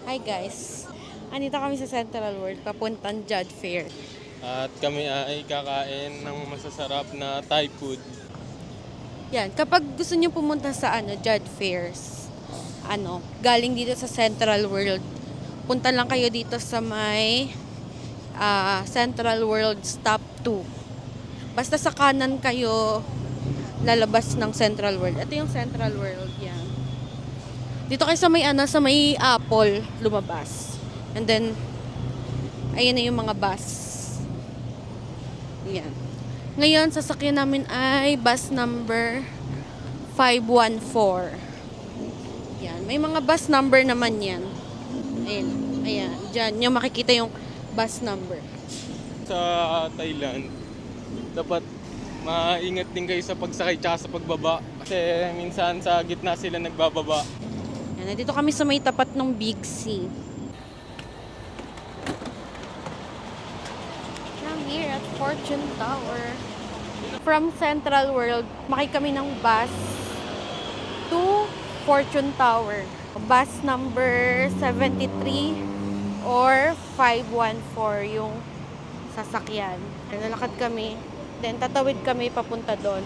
Hi guys, andito kami sa Central World, papuntang Jodd Fair. At kami ay kakain ng masasarap na Thai food. Yan, kapag gusto niyo pumunta sa Jodd Fairs, galing dito sa Central World, punta lang kayo dito sa may Central World Stop 2. Basta sa kanan kayo lalabas ng Central World. Ito yung Central World, yan. Dito kayo sa may Apple lumabas. And then ayun na yung mga bus. Yan. Ngayon, sasakyan namin ay bus number 514. Yan. May mga bus number naman yan. Ayan. Ayan. Diyan. Yung makikita yung bus number. Sa Thailand, dapat maingat din kayo sa pagsakay tsaka sa pagbaba. Kasi minsan sa gitna sila nagbababa. Yan. Nandito kami sa may tapat ng Big C. Here at Fortune Tower. From Central World, makay kami ng bus to Fortune Tower. Bus number 73 or 514 yung sasakyan. Lalakad kami, then tatawid kami papunta doon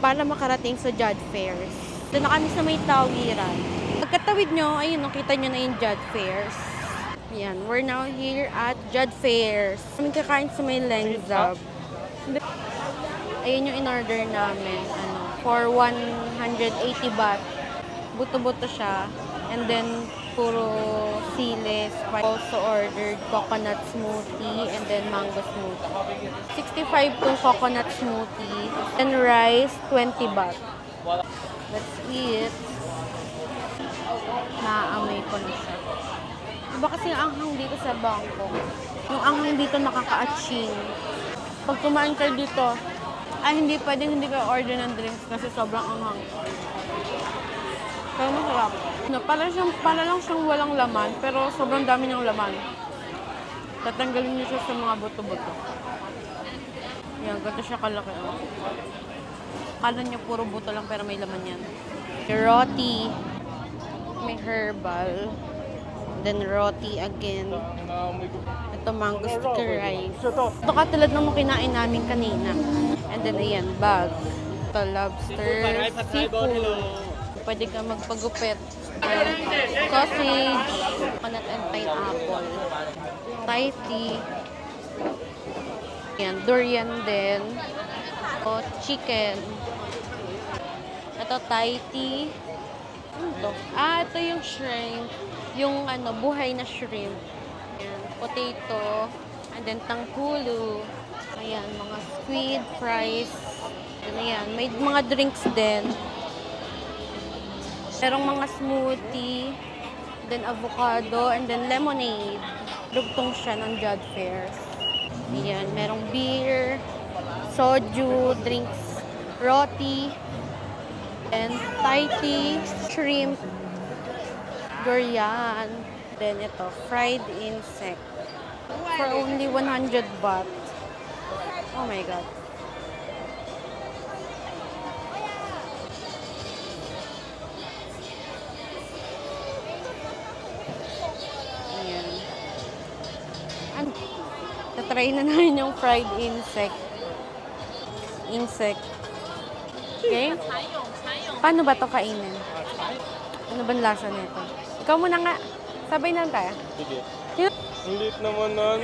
para makarating sa Jodd Fairs. Doon na kami sa may tawiran. Pagkatawid nyo, ayun, nakita nyo na yung Jodd Fairs. Yan, we're now here at Jodd Fairs. Kami kakain sa may Lengzab. Ayun yung in-order namin, for 180 baht. Buto-buto siya. And then, puro siles. I also ordered coconut smoothie and then mango smoothie. 65 tong coconut smoothie. And rice, 20 baht. Let's eat. Naaamoy ko na siya. Iba kasi yung anghang dito sa Bangkok. Yung anghang dito nakaka-aching. Pag kumain kayo dito, hindi pwedeng hindi kayo order ng drinks kasi sobrang anghang. Pero masarap. Para lang siyang walang laman, pero sobrang dami niyang laman. Tatanggalin niyo siya sa mga buto-buto. Yan, ganito siya kalaki. Kala niyo puro buto lang pero may laman yan. Roti. May herbal. Then roti again. Ito mango sticky rice. Ito katulad ng mga kinain namin kanina. And then ayan, bag. Ito lobster, seafood. Pwede ka magpagupit. Sausage, coconut and pineapple. Thai tea. Ayan, durian din. Ito, chicken. Ito Thai tea. Ano to? Ito yung shrimp. Yung buhay na shrimp. Ayan, potato. And then tangkulo. Ayan, mga squid, fries. And ayan, may mga drinks din. Merong mga smoothie. Then avocado. And then lemonade. Dugtong siya ng Jodd Fairs. Ayan, merong beer. Soju, drinks. Roti. And Thai tea. Shrimp. Durian. Then ito, fried insect. For only 100 baht. Oh my God. Ayan. Tatry na namin yung fried insect. Okay? Paano ba ito kainin? Ano ba lasa nito? Ikaw muna nga. Sabay na tayo. Sige. Ang liit naman nun.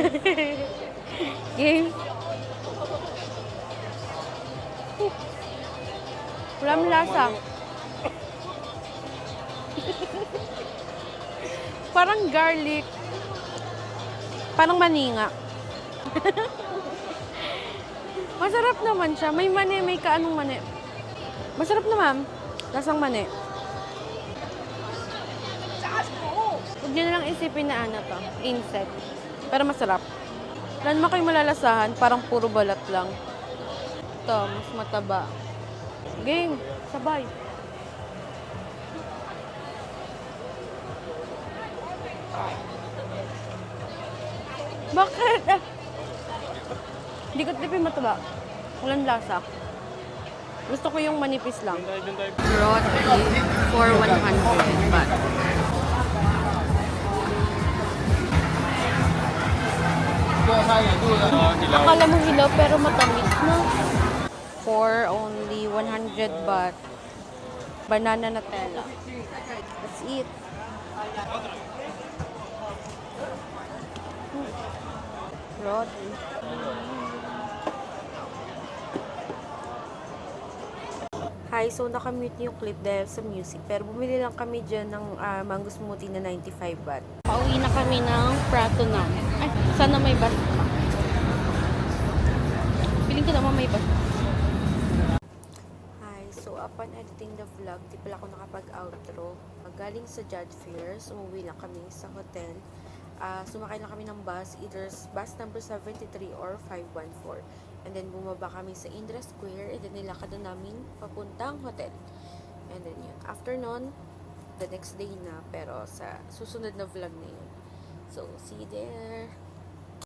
Game. Walang lasa. Parang garlic. Parang maninga. Masarap naman siya. May mani, may kaanong mani. Masarap naman. Lasang mani. Huwag nyo na lang isipin na to, insect. Pero masarap. Wala naman kayo malalasahan, parang puro balat lang. Ito, mas mataba. Game, sabay. Bakit? Hindi ko tipin mataba. Walang lasa. Gusto ko yung manipis lang. Roti for 100 baht. Hilaw. Akala mo hilaw pero matamis na. For only 100 baht. Banana Nutella. Let's eat. Roti. Hi, so nakamute yung clip dahil sa music. Pero bumili lang kami dyan ng mango smoothie na 95 baht. Pauwi na kami ng Prato na. Ay, sana may bus pa. Piling ko naman may bus. Hi, so upon editing the vlog, di pala ako nakapag-outro. Galing sa Judge Fairs, umuwi lang kami sa hotel. Sumakay lang kami ng bus, either bus number 73 or 514. And then bumaba kami sa Indra Square, and then nilakad na namin papuntang hotel. And then yun, after nun, the next day na, pero sa susunod na vlog na yun. So, see you there!